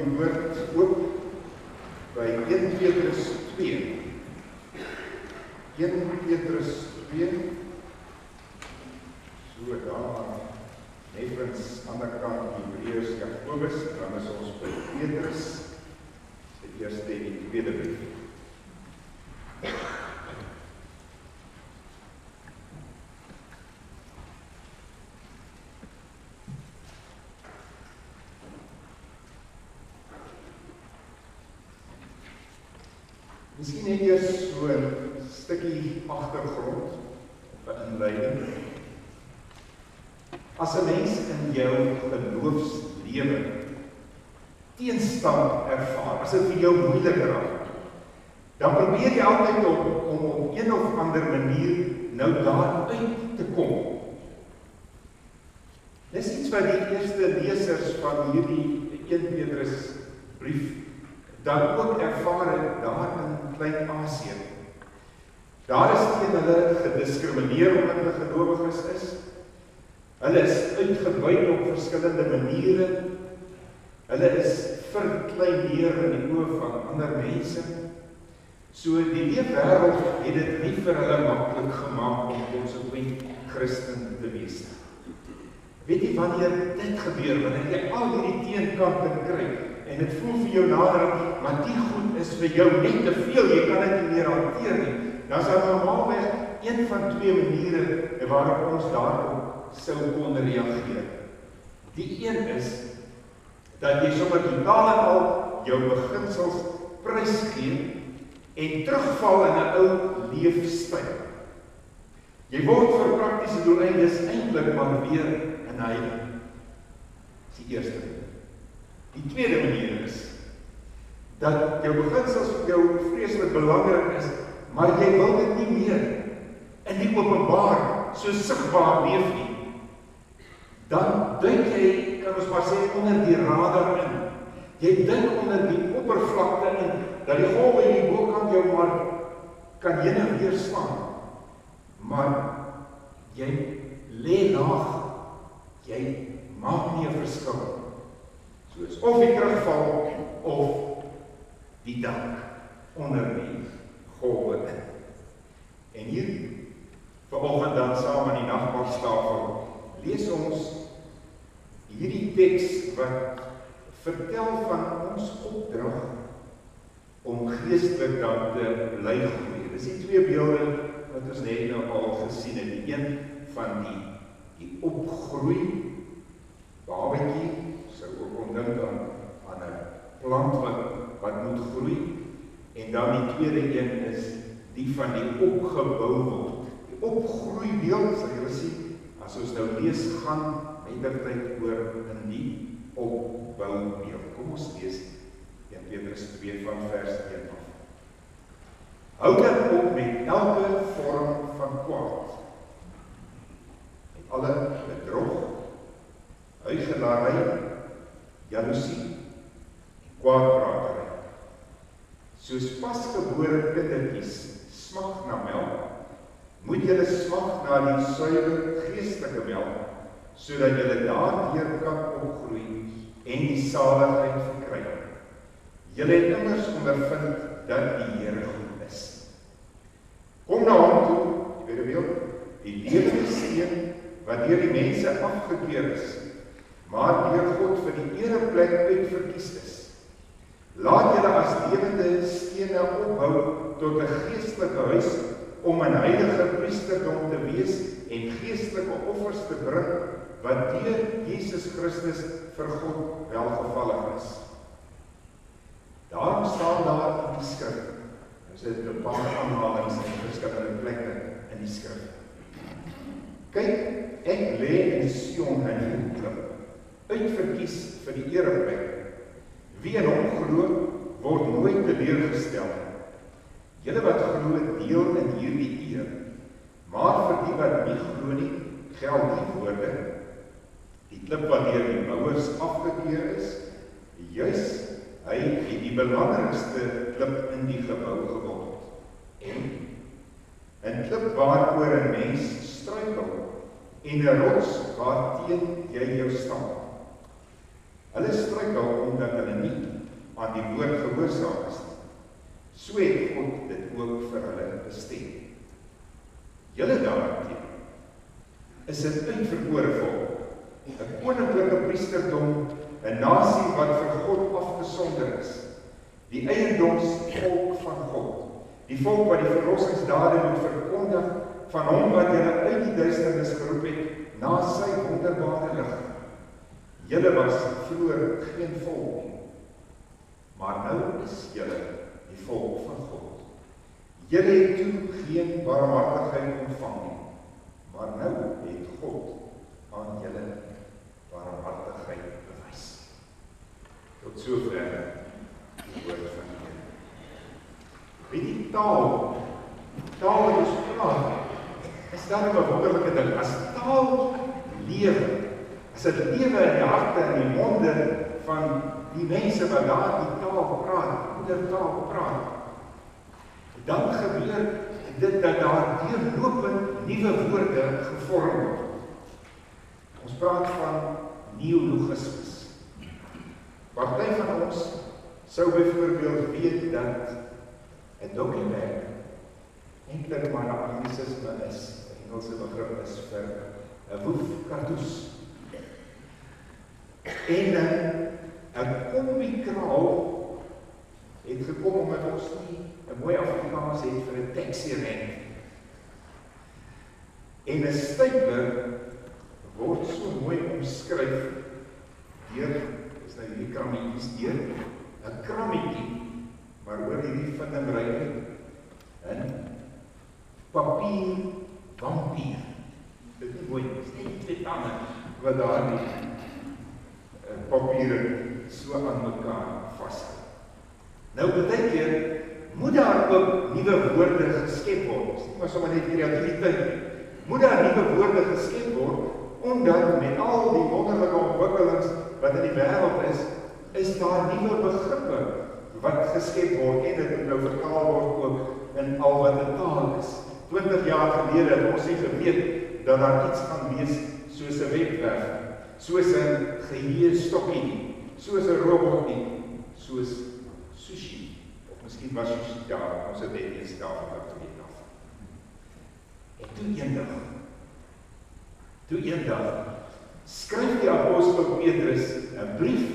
die woord oop by 1 Petrus 2. 1 Petrus 2. So daar, nevens ander kant Hebreërs, Jakobus, dan is ons by Petrus, die eerste en die tweede brief. Miskien net eers so 'n stukkie agtergrond, 'n inleiding. As 'n mens in jou geloofslewe teenstand ervaar, as dit vir jou moeilik raak, dan probeer jy altyd om op een of ander manier nou daar uit te kom. Dis iets wat die eerste lesers van hierdie 1 Petrus brief dan ook ervaar het daar in Klein-Asië. Daar is teen hulle gediskrimineer omdat hulle gelowiges is. Hulle is uitgebuit op verskillende maniere. Hulle is verkleineer in die oë van ander mense. So die leefwêreld het dit nie vir hulle maklik gemaak om konsekwent Christen te wees. Weet jy wanneer dit gebeur, wanneer jy al hierdie teenkante kry, en dit voel vir jou nader, maar die goed is vir jou net te veel, jy kan dit nie meer hanteer nie, dan is daar normaalweg een van twee maniere waarop ons daarop sou kon reageer. Die een is, dat jy sommer totaal en al jou beginsels prysgee, en terugval in 'n ou leefstyl. Jy word vir praktiese doeleindes eintlik maar weer 'n heilige. Dis die eerste. Die tweede manier is, dat jou beginsels vir jou vreeslik belangrik is, maar jy wil dit nie meer in die openbaar, so sigbaar leef nie. Dan dink jy, kan ons maar sê, onder die radar in. Jy dink onder die oppervlakte in, dat die golwe hier bokant jou maar kan heen en weer slaan. Maar jy lê laag, jy maak nie 'n verskil. Soos of die terugval, of die dak onder die golwe in. En hier, vanoggend dan saam aan die nagmaaltafel, lees ons hierdie teks wat vertel van ons opdrag om geestelik dan te bly groei. Dis die twee beelde wat ons net nou al gesien het. Die een van die opgroei babatjie, sou ook ondink aan 'n plant wat moet groei, en dan die tweede een is die van die opgebou word. Die opgroei beeld, sal julle sien, as ons nou lees, gaan mettertyd oor in die opbou beeld. Kom ons lees 1 Petrus 2 van vers 1 af. Hou dan op met elke vorm van kwaad, met alle bedrog, huichelarij, jaloesie en kwaadpraterij. Soos pasgebore kindertjies smag na melk, moet julle smag na die suiwer geestelike melk, sodat julle daardeur kan opgroei en die saligheid verkry. Julle het immers ondervind dat die Here goed is. Kom na hom toe, tweede beeld, die lewende steen wat deur die mense afgekeer is, maar deur God vir die ereplek uitverkies is. Laat julle as lewende stene opbou tot 'n geestelike huis om 'n heilige priesterdom te wees en geestelike offers te bring wat deur Jesus Christus vir God welgevallig is. Daarom staan daar in die skrif, ons het 'n paar aanhalings in verskillende plekke in die skrif. Kyk, ek lê in Sion 'n nuwe klip, uitverkies vir die ereplek. Wie in hom glo, word nooit teleurgestel. Julle wat glo, deel in hierdie eer, maar vir die wat nie glo nie, geld die woorde. Die klip wat deur die bouers afgekeer is, juis hy het die belangrikste klip in die gebou geword. En 'n klip waaroor 'n mens struikel, en 'n rots waarteen jy jou stamp. Hulle struikel omdat hulle nie aan die woord gehoorsaam is nie. So het God dit ook vir hulle bestem. Julle daarteen is 'n uitverkore volk, 'n koninklike priesterdom, 'n nasie wat vir God afgesonder is, die eiendomsvolk van God, die volk wat die verlossingsdade moet verkondig van hom wat julle uit die duisternis geroep het na sy wonderbare lig. Julle was vroeër geen volk nie, maar nou is julle die volk van God. Julle het toe geen barmhartigheid ontvang nie, maar nou het God aan julle barmhartigheid bewys. Tot sover die woord van die Here. Weet die taal wat ons praat, is dan 'n wonderlike ding. As taal lewe, as dit lewe in die harte en die monde van die mense wat daardie taal praat, moedertaal praat, dan gebeur dit dat daar deurlopend nuwe woorde gevorm word. Ons praat van neologismes. Party van ons sou byvoorbeeld weet dat 'n dokument eintlik maar 'n anglicisme is, 'n Engelse begrip is vir 'n woefkartoes. En 'n kombikraal het gekom omdat ons nie 'n mooi Afrikaans het vir 'n taxi-rank. En 'n stapler word so mooi omskryf deur, is nou hierdie krammetjies deur, 'n krammetjie, maar oor hierdie vindingryke, 'n papiervampier. Dit is mooi, dit is net twee tande wat daar die papiere so aan mekaar vashou. Nou baie keer moet daar ook nuwe woorde geskep word. Dis nie maar sommer net kreatiwiteit. Moet daar nuwe woorde geskep word, omdat met al die wonderlike ontwikkelings wat in die wêreld is daar nuwe begrippe wat geskep word en dit moet nou vertaal word ook in al wat 'n taal is. 20 jaar gelede het ons nie geweet dat daar iets gaan wees soos 'n webwerf, soos 'n geheue-stokkie nie, soos 'n robot nie, soos sushi. Of miskien was sushi daar, ons het net eens daarvan geweet af. En toe eendag, skryf die apostel Petrus 'n brief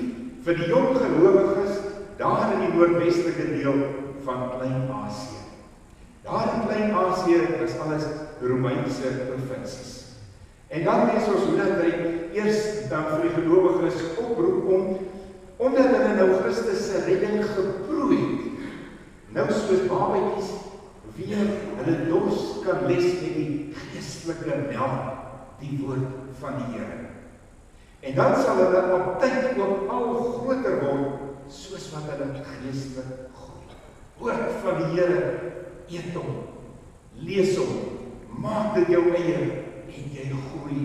vir die jong gelowiges daar in die noordwestelike deel van Klein-Asië. Daar in Klein-Asië is alles Romeinse provinsies. En dan lees ons hoe dat hy eers dan vir die gelowiges oproep omdat hulle nou Christus se redding geproe het, nou soos babatjies weer hulle dors kan les met die geestelike melk, die woord van die Here. En dan sal hulle op tyd ook al groter word, soos wat hulle geestelik groei. Woord van die Here, eet hom, lees hom, maak dit jou eie, en jy groei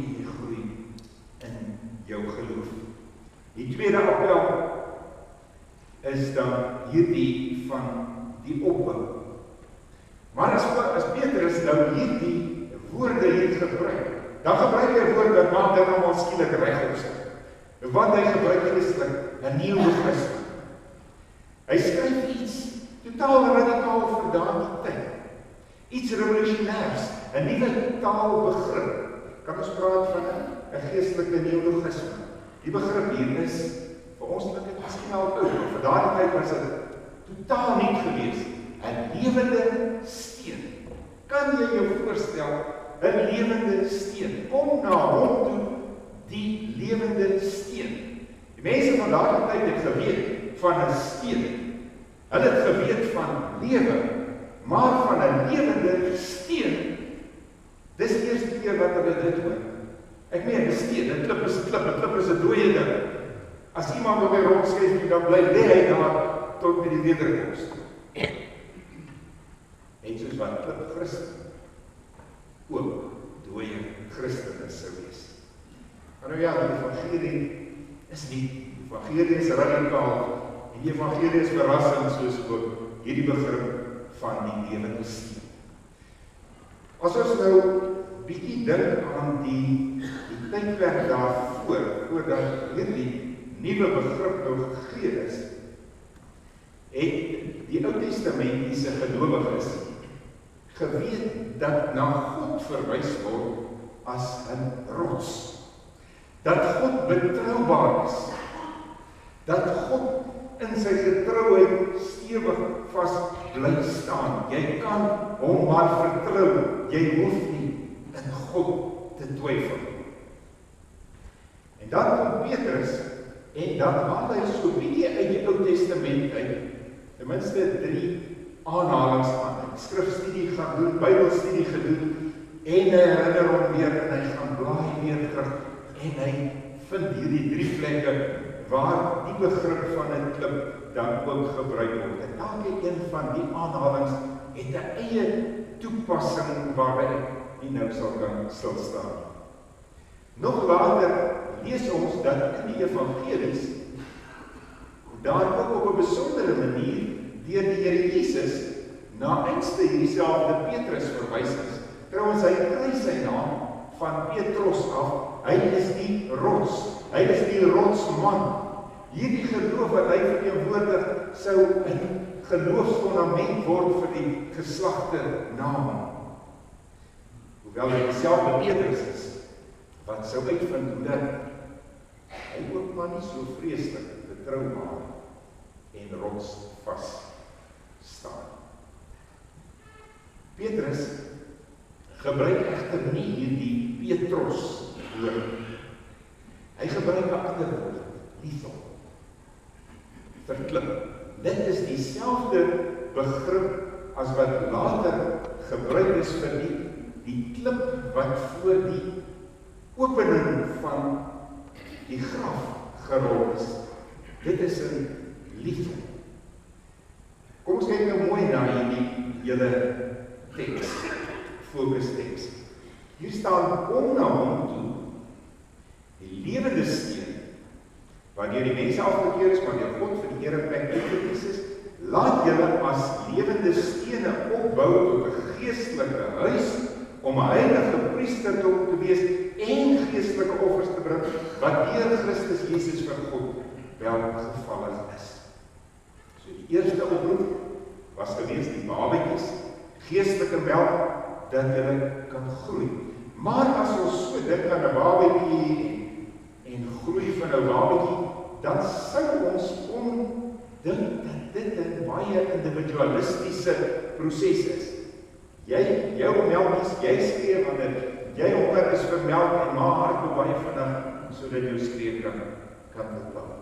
in jou geloof. Die tweede appel is dan hierdie van die opbou. Maar as Petrus nou hierdie woorde hier gebruik, dan gebruik hy 'n woord wat maak dit almal skielik reg op sit. Want hy gebruik geestelik 'n neologisme. Hy skryf iets totaal radikaal vir daardie tyd. Iets revolusionêrs, 'n nuwe taalbegrip. Kan ons praat van 'n geestelike neologisme. Die begrip hier is vir ons klink dit miskien al oud, maar vir daardie tyd was dit totaal nuut geweest. 'n Lewende steen. Kan jy jou voorstel 'n lewende steen? Kom na hom toe, die lewende steen. Die mense van daardie tyd het geweet van 'n steen. Hulle het geweet van lewe, maar van 'n lewende steen, dis die eerste keer wat hulle dit hoor. Ek meen, 'n steen, 'n klip is 'n klip, 'n klip is 'n dooie ding. As iemand op die rondskyf, dan bly hy daar tot met die wederkoms. En soos wat klip Christen ook dooie Christene sou wees. Maar nou ja, die evangelie is nie. Die evangelie is radikaal. En die evangelie is verrassend soos ook hierdie begrip van die lewende steen. As ons nou bietjie dink aan die tydperk daarvoor, voordat hierdie nuwe begrip nou gegee is, het die Ou Testamentiese gelowiges geweet dat na God verwys word as 'n rots. Dat God betroubaar is. Dat God in sy getrouheid stewig vas bly staan. Jy kan hom maar vertrou. Jy hoef nie in God te twyfel. En dan kom Petrus en dan haal hy so 'n bietjie uit die Ou Testament uit, ten minste 3 aanhalings aan. Skrifstudie gaan doen, Bybelstudie gedoen en hy herinner hom weer en hy gaan blaai weer terug en hy vind hierdie 3 plekke waar die begrip van 'n klip dan ook gebruik word. En elke een van die aanhalings het 'n eie toepassing waarby ek nie nou sal kan stilstaan. Nog later lees ons dat in die evangelies daar ook op 'n besondere manier deur die Here Jesus na einste hierdieselfde Petrus verwys is. Trouwens, hy kry sy naam van Petrus af. Hy is die rots. Hy is die rotsman. Hierdie geloof wat hy verteenwoordig sou 'n geloofsfondament word vir die geslagte name. Hoewel hy dieselfde Petrus is, wat sou uitvind hoe dat hy ook maar nie so vreeslik betroubaar en rotsvas staan. Petrus gebruik egter nie hierdie Petrus woord. Hy gebruik 'n ander woord, lethal, vir klip. Dit is dieselfde begrip as wat later gebruik is vir die klip wat voor die opening van die graf gerol is. Dit is 'n lethal. Kom ons kyk nou mooi na hierdie hele teks, fokusteks. Hier staan, kom na hom toe, die lewende steen, waardeur die mense afgekeer is, maar deur God vir die Here plek uitgekies is, laat julle as lewende stene opbou tot 'n geestelike huis, om 'n heilige priesterdom te wees en geestelike offers te bring, wat deur Christus Jesus vir God welgevallig is. So die eerste oproep was gewees die babatjies, geestelike melk, dat hulle kan groei. Maar as ons so dink aan 'n babatjie en groei van 'n babatjie, dan sou ons dink dat dit 'n baie individualistiese proses is. Jou melkies, jy skree wanneer jy honger is vir melk en ma hardloop baie vinnig sodat jou skree kan bepaal.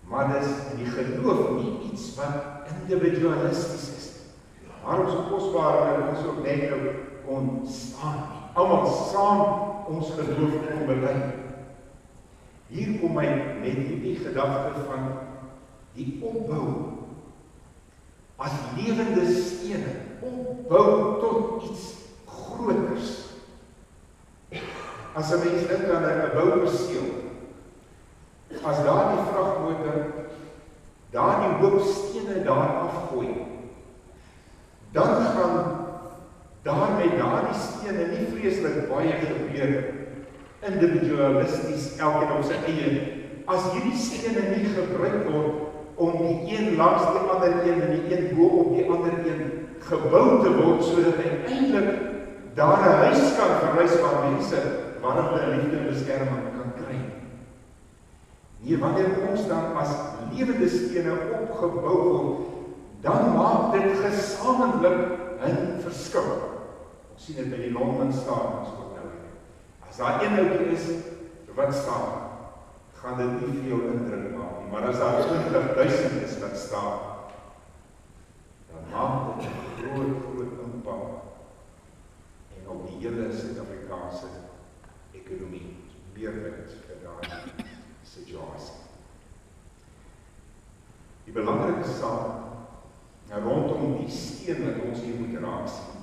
Maar dis in die geloof nie iets wat individualisties is. Waarom so kosbaar dat ons ook net nou kon staan, almal saam ons geloof kon bely. Hier kom my net hierdie gedagte van die opbou as lewende stene, opbou tot iets groters. As 'n mens dink aan 'n bouperseel, as daar die vragmotor daar die hoop stene daar afgooi, dan gaan daar met daardie stene nie vreeslik baie gebeur individualisties elkeen op sy eie. As hierdie stene nie gebruik word om die een langs die ander een en die een bo op die ander een gebou te word, sodat uiteindelik daar 'n huis kan verwys waar mense warmte en liefde en beskerming kan kry. Nee, wanneer ons dan as lewende stene opgebou word, dan maak dit gesamentlik 'n verskil. Ons sien dit by die Londen staan, ons wat nou. As daar een ouetjie is wat staan, gaan dit nie veel indruk maak nie, maar as daar 20.000 is wat staan, dan maak dit 'n groot impak en op die hele Suid-Afrikaanse ekonomie, weerwind vir daardie situasie. Die belangrike saak rondom die steen wat ons hier moet raak sien,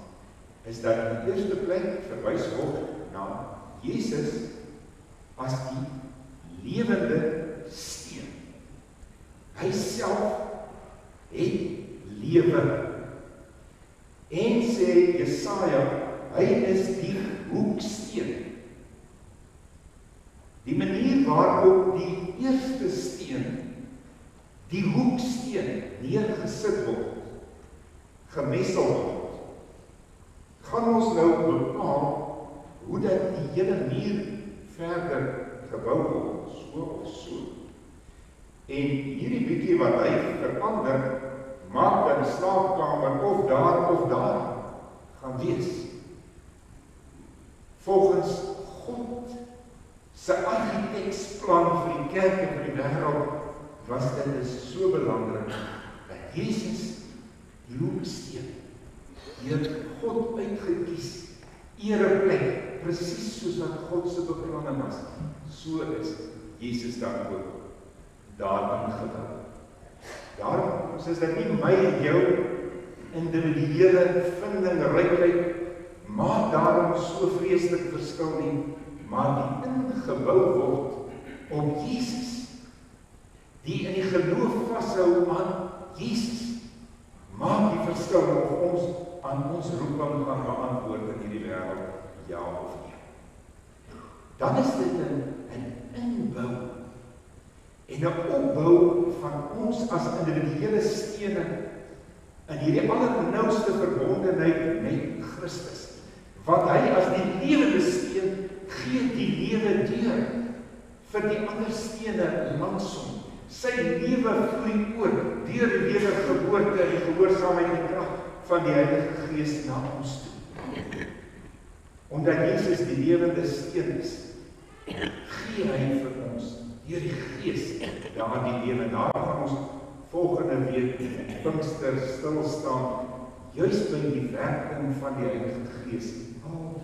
is dat in die eerste plek verwys word na Jesus as die lewende steen. Hy self het lewe. En sê Jesaja, hy is die hoeksteen. Die manier waarop die eerste steen die hoeksteen neergesit word, gemessel word, gaan ons nou bepaal hoe dat die hele muur verder gebou word, so of so. En hierdie bietjie wat hy verander, maak dan die slaapkamer of daar gaan wees. Volgens God se argitektsplan vir die kerk en vir die wêreld was dit so belangrik dat Jesus die hoeksteen deur God uitgekies, ereplek, presies soos wat God se beplanning was. So is Jesus dan ook daarin gebou. Daarom is dit nie my en jou individuele vindingrykheid maak daarom so vreeslik verskil nie, maar die ingebou word op Jesus, die in die geloof vashou aan Jesus, maak die verskil of ons aan ons roeping gaan beantwoord in hierdie wêreld, ja of nee. Dan is dit 'n inbou en 'n opbou van ons as individuele stene in hierdie allernouste verbondenheid met Christus. Want hy as die lewende steen gee die lewe deur vir die ander stene langs hom. Sy lewe vloei oor deur die wedergeboorte en die gehoorsaamheid en krag van die Heilige Gees na ons toe. Omdat Jesus die lewende steen is, gee hy vir ons deur die Gees daardie lewe. Daar gaan ons volgende week Pinkster stil staan, juis by die werking van die Heilige Gees, al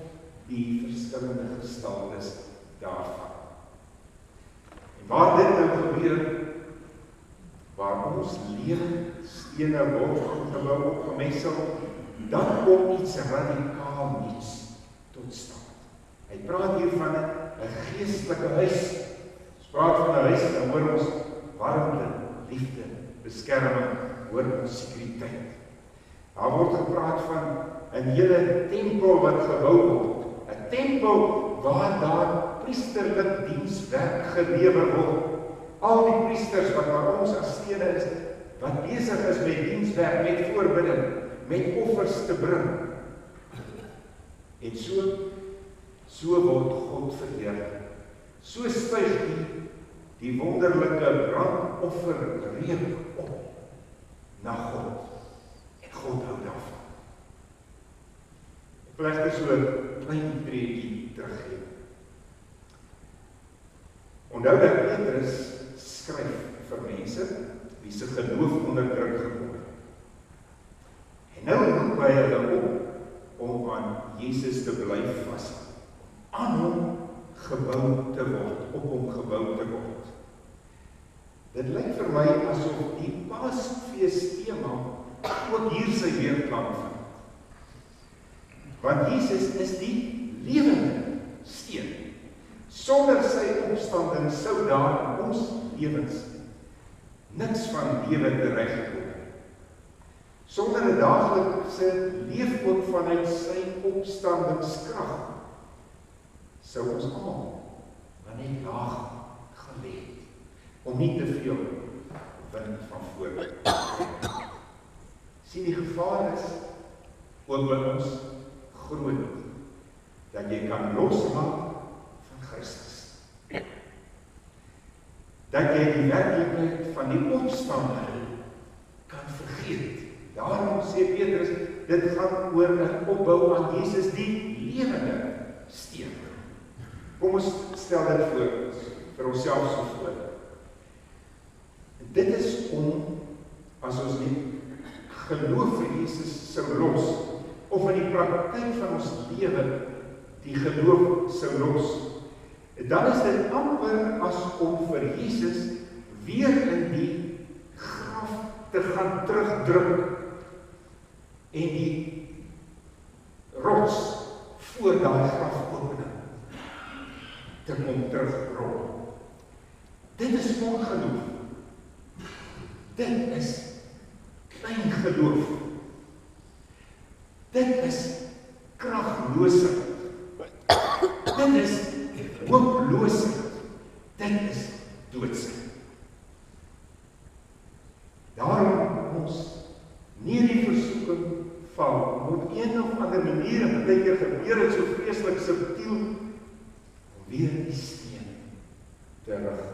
die verskillende gestaltes daarvan. En waar dit nou gebeur, waar ons lewende stene word gebou opgemessel, dan kom iets radikaal niets tot stand. Hy praat hier van 'n geestelike huis. Ons praat van 'n huis, dan hoor ons warmte, liefde, beskerming, hoor ons sekuriteit. Daar word gepraat van 'n hele tempel wat gebou word. 'n Tempel waar daar priesterlik dienswerk gelewer word. Al die priesters wat na ons as stene is, wat besig is met dienswerk, met voorbidding, met offers te bring. En so word God verheerlik. So styg die wonderlike brandoffer reuk op na God. En God hou daarvan. Ek wil egter so 'n klein preekie teruggee. Onthou dat Petrus skryf vir mense wie se geloof onderdruk geword het. En nou roep hy hulle op om aan Jesus te bly vas, aan hom gebou te word, op hom gebou te word. Dit lyk vir my asof die Paasfees tema ook hier sy weerklank vind. Want Jesus is die lewende steen. Sonder sy opstanding sou daar in ons lewens niks van lewe tereggekom. Sonder 'n daaglikse leef ook vanuit sy opstandingskrag sou ons almal net laag gelê het, om nie te veel wind van voor te kry. Sien, die gevaar is ook by ons groot, dat jy kan losmaak van Christus. Dat jy die werklikheid van die opstanding kan vergeet. Daarom sê Petrus, dit gaan oor 'n opbou aan Jesus, die lewende steen. Kom ons stel dit voor, vir onsself so voor. Dit is om, as ons nie geloof vir Jesus sou los, of in die praktyk van ons lewe die geloof sou los, dan is dit amper as om vir Jesus weer in die graf te gaan terugdruk en die rots voor daai grafopening te kom terugrol. Dit is ongeloof. Dit is klein geloof. Dit is kragloosheid. Dit is hooploosheid. Dit is doodsheid. val, om op een of ander manier, en baie keer gebeur het so vreeslik subtiel, om weer die steen terug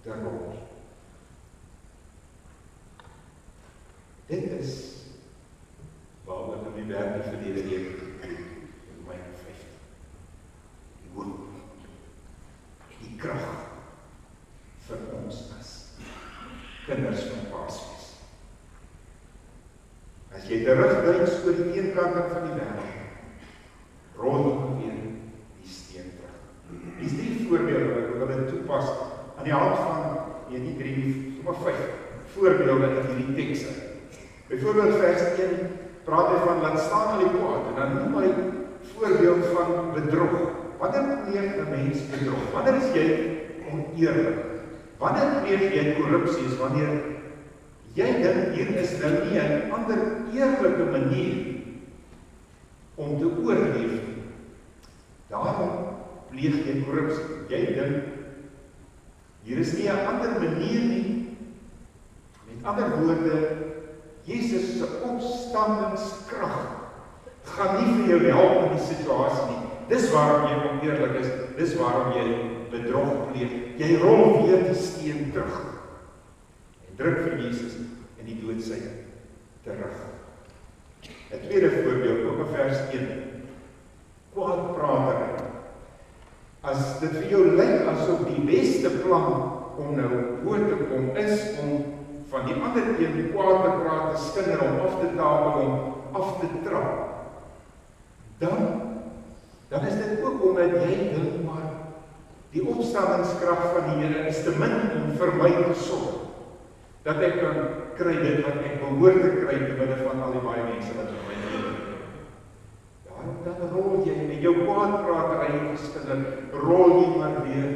te rol. Dit is waaroor in die werk die verlede week gepreek in Romeine 15. Die hoop, die krag vir ons as kinders van Paasfees. As jy terugduik oor die eenkanting van die wêreld, rol jy weer die steen terug. Dis 3 voorbeelde wat ek wil toepas aan die hand van nie 3, maar 5 voorbeelde in hierdie teks. Byvoorbeeld vers 1 praat hy van laat staan aan die kwaad, en dan noem hy voorbeeld van bedrog. Wanneer pleeg 'n mens bedrog? Wanneer is jy oneerlik? Wanneer pleeg jy korrupsie? Is wanneer jy dink hier is nou nie 'n ander eerlike manier om te oorleef nie. Daarom pleeg jy korrupsie. Jy dink hier is nie 'n ander manier nie. Met ander woorde, Jesus se opstandingskrag gaan nie vir jou help in die situasie nie. Dis waarom jy oneerlik is, dis waarom jy bedrog pleeg. Jy rol weer die steen terug en druk vir Jesus in die doodsy terug. 'n tweede voorbeeld, ook in vers 1. Kwaadpratery. As dit vir jou lyk asof die beste plan om nou bo te kom is om van die ander een kwaad te praat, te skinder, om af te tafel, om af te trap, dan is dit ook omdat jy dink maar die opstandingskrag van die Here is te min om vir my te sorg, dat ek kan kry dit wat ek behoort te kry te midde van al die baie mense wat vir my lewe. Daarom dan rol jy met jou kwaadpratery en geskinder, rol jy maar weer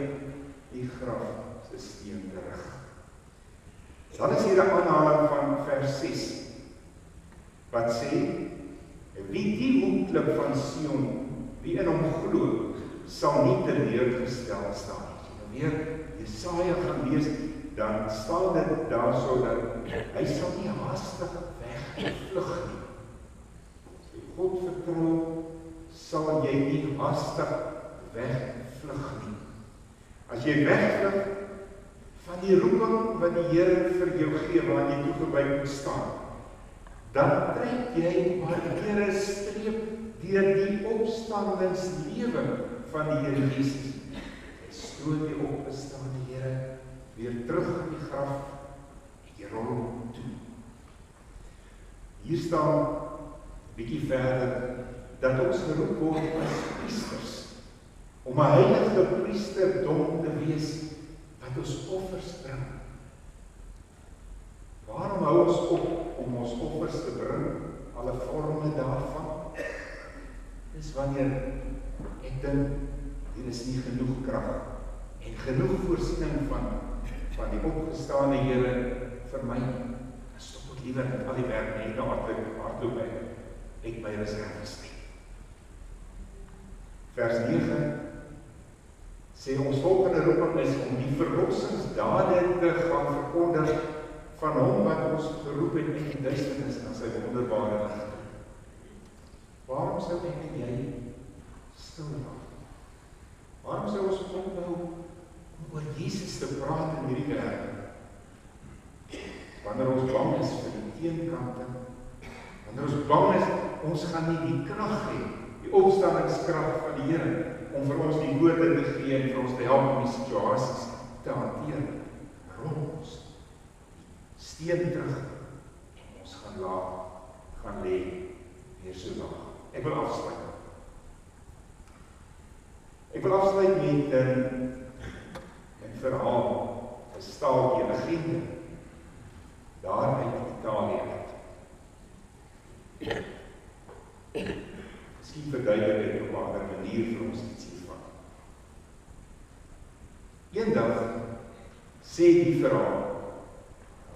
die graf se steen terug. Dan is hier 'n aanhaling van vers 6, wat sê, wie die hoekklip van Sion, wie in hom glo, sal nie teleurgestel staan. Nou weer, Jesaja gaan lees, dan staan dit daarso dat hy sal nie haastig wegvlug nie. As jy God vertrou, sal jy nie haastig wegvlug nie. As jy wegvlug van die roeping wat die Here vir jou gee, waar jy toegewy moet staan, dan trek jy maar weer 'n streep deur die opstandingslewe van die Here Jesus. Hy stoot die opgestaande Here weer terug in die graf en jy rol hom toe. Hier staan bietjie verder dat ons geroep word as priesters, om 'n heilige priesterdom te wees wat ons offers bring. Waarom hou ons op om ons offers te bring, alle vorme daarvan? Dis wanneer ek dink, hier is nie genoeg krag en genoeg voorsiening van die opgestaande Here vir my. Dan stop ek liewer met al die werk net na hardloop uit my reserves uit. Vers 9 sê ons volgende roeping is om die verlossingsdade te gaan verkondig van hom wat ons geroep het uit die duisternis na sy wonderbare lig. Waarom sou ek en jy stil raak? Waarom sou ons ophou om oor Jesus te praat in hierdie wêreld? Wanneer ons bang is vir die teenkante, wanneer ons bang is, ons gaan nie die krag hê, die opstandingskrag van die Here, om vir ons die woorde te gee en vir ons te help om die situasies te hanteer. Rol ons steen terug en ons gaan lê weer so laag. Ek wil afsluit. Ek wil afsluit met 'n verhaal, 'n staaltjie, 'n legende daar uit Italië. Miskien verduidelik ek op 'n ander manier vir ons iets hiervan. Eendag sê die verhaal,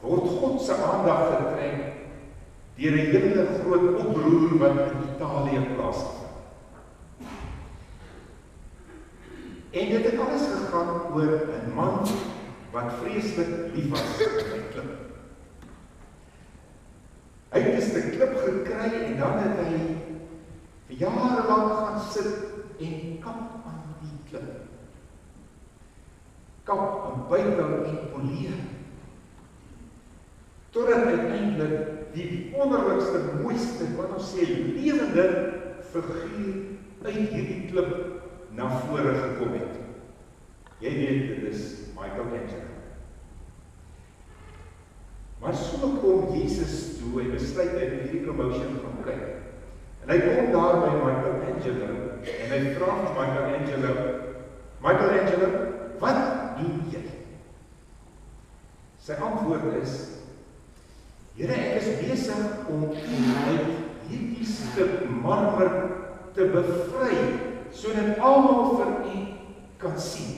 word God se aandag getrek deur 'n hele groot oproer wat in Italië plaasvind. En dit het alles gegaan oor 'n man wat vreeslik lief was vir 'n klip. Hy het 'n klip gekry kry en dan het hy vir jare lang gaan sit en kap aan die klip. Kap en bytel en poleer. Totdat uiteindelik die wonderlikste, mooiste, wat ons sê, lewende figuur uit hierdie klip na vore gekom het. Jy weet, dit is Michelangelo. Maar so kom Jesus toe, hy besluit uit hierdie promotion gaan kyk. En hy kom daar by Michelangelo, en hy vra vir Michelangelo, wat doen jy? Sy antwoord is, Here, ek is besig om uit hierdie stuk marmer te bevry, sodat almal vir u kan sien.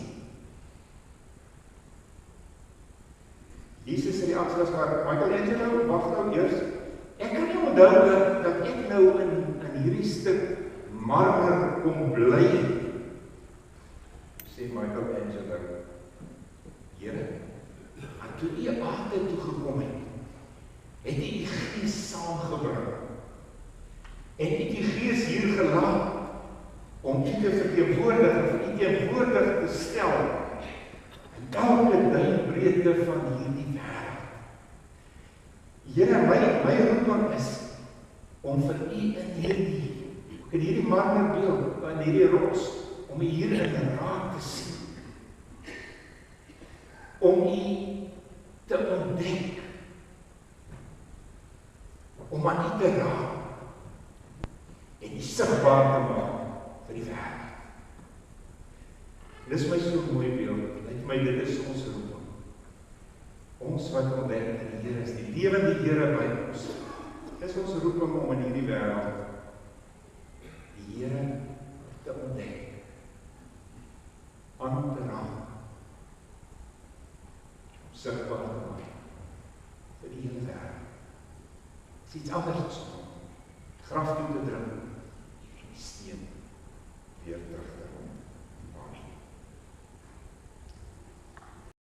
Jesus sê die reaksie was maar, Michelangelo, wag nou eers. Ek kan nie onthou dat ek nou in hierdie stuk marmer kom bly. Sê Michelangelo, Here, en toe u aarde toe gekom het u die Gees saamgebring. En u die Gees hier gelaat om u te verteenwoordig en vir u teenwoordig te stel in elke duimbreedte van hierdie wêreld. Here, my roeping is om vir u in hierdie marmerbeeld, in hierdie rots, om u hier in raak te sien. Om u te ontdek. Om aan u te raak en u sigbaar te maak vir die wêreld. Dit is my so mooi beeld, lyk my dit is ons roeping. Ons wat ontdek dat die Here is, die lewende Here by ons. Dit is ons roeping om in hierdie wêreld die Here te ontdek, aan te raak, om sigbaar te maak vir die hele wêreld. Iets anders as om graf toe te dring en die steen weer terug